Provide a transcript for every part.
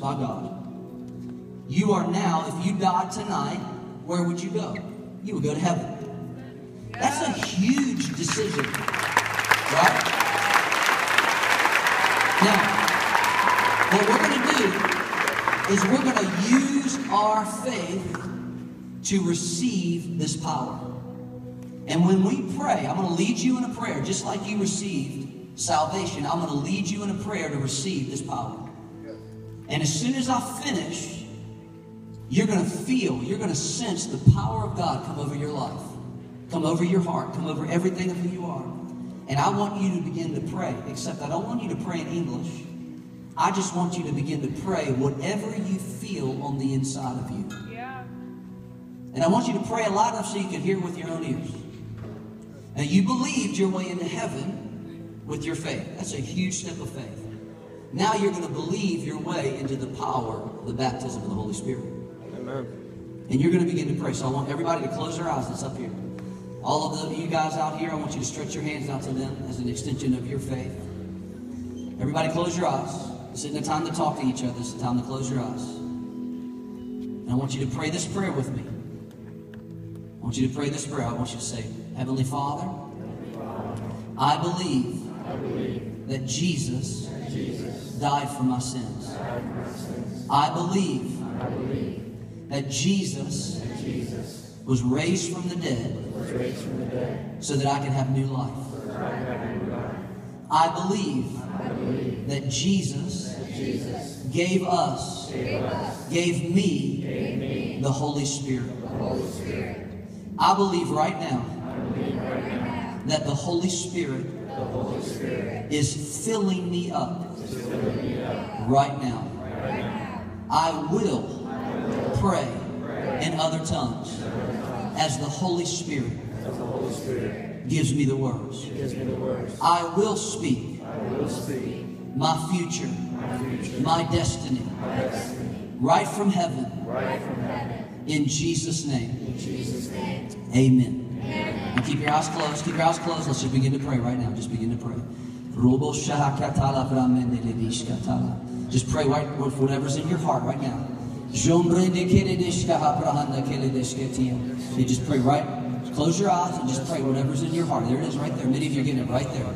by God. You are now, if you died tonight, where would you go? You would go to heaven. That's a huge decision, right? Now, what we're going to do is we're going to use our faith to receive this power. And when we pray, I'm going to lead you in a prayer, just like you received salvation. I'm going to lead you in a prayer to receive this power. And as soon as I finish, you're going to feel, you're going to sense the power of God come over your life, come over your heart, come over everything of who you are. And I want you to begin to pray, except I don't want you to pray in English. I just want you to begin to pray whatever you feel on the inside of you. Yeah. And I want you to pray loud enough so you can hear with your own ears. Now, you believed your way into heaven with your faith. That's a huge step of faith. Now you're going to believe your way into the power of the baptism of the Holy Spirit. Amen. And you're going to begin to pray. So I want everybody to close their eyes that's up here. All of you guys out here, I want you to stretch your hands out to them as an extension of your faith. Everybody close your eyes. This isn't a time to talk to each other. This is a time to close your eyes. And I want you to pray this prayer with me. I want you to pray this prayer. I want you to say, Heavenly Father, I believe that Jesus died for my sins. I believe that Jesus was raised from the dead so that I can have new life. I believe that Jesus gave me the Holy Spirit. I believe right now that the Holy Spirit is filling me up right now. I will pray in other tongues as the Holy Spirit gives me the words. I will speak my future, my destiny, right from heaven. In Jesus' name. Amen. Now keep your eyes closed. Keep your eyes closed. Let's just begin to pray right now. Just begin to pray. Just pray with whatever's in your heart right now. You just pray right. Close your eyes and just pray whatever's in your heart. There it is right there. Many of you are getting it right there.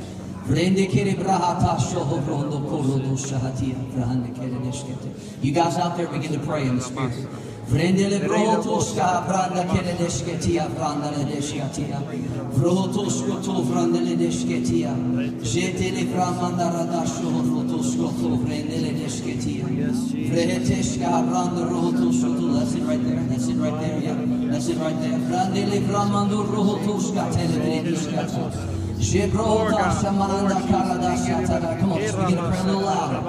You guys out there begin to pray in the Spirit. Vrendele brotoska branda keledesketia branda ledesketia brotosko to vrandele desketia jetele bramanda radasho rotosko to vrendele desketia vreteska branda rotosko to. That's it right there. That's it right there. Yeah, that's it right there. Vrandele bramando rotoska telebrediska. Come on, just begin to pray a little louder.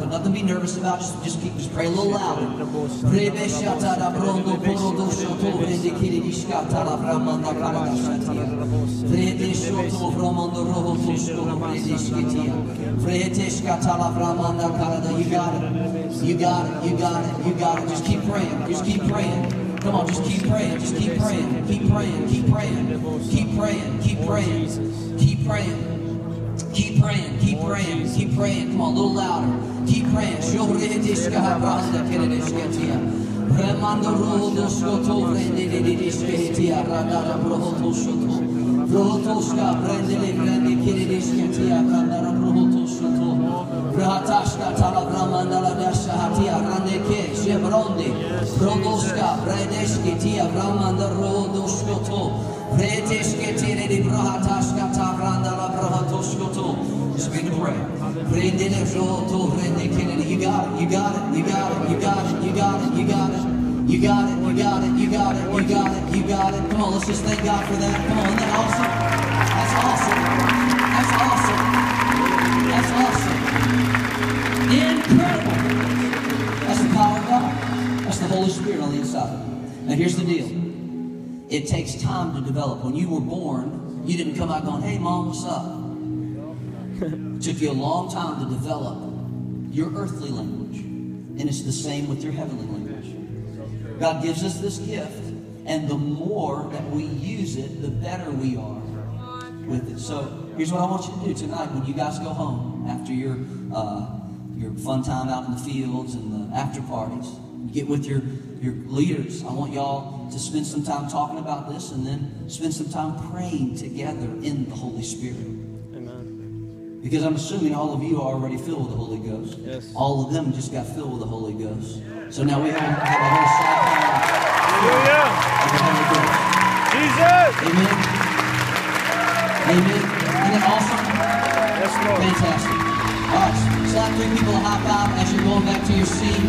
Nothing to be nervous about, just pray a little louder. You got it. Just keep praying. Come on, just keep praying. Keep praying. Come on, a little louder. Keep praying. Just begin to pray. You got it. Come on, let's just thank God for that. Come on, isn't that awesome? That's awesome. Incredible. That's the power of God. That's the Holy Spirit on the inside. Now here's the deal. It takes time to develop. When you were born, you didn't come out going, hey mom, what's up? It took you a long time to develop your earthly language. And it's the same with your heavenly language. God gives us this gift, and the more that we use it, the better we are with it. So here's what I want you to do tonight when you guys go home after your fun time out in the fields and the after parties. You get with your leaders. I want y'all to spend some time talking about this and then spend some time praying together in the Holy Spirit. Amen. Because I'm assuming all of you are already filled with the Holy Ghost. Yes. All of them just got filled with the Holy Ghost. So now we have a whole side. Jesus! Amen. Amen. Isn't that awesome? Yes, Lord. Fantastic. All right, slap 3 people a high five as you're going back to your seat.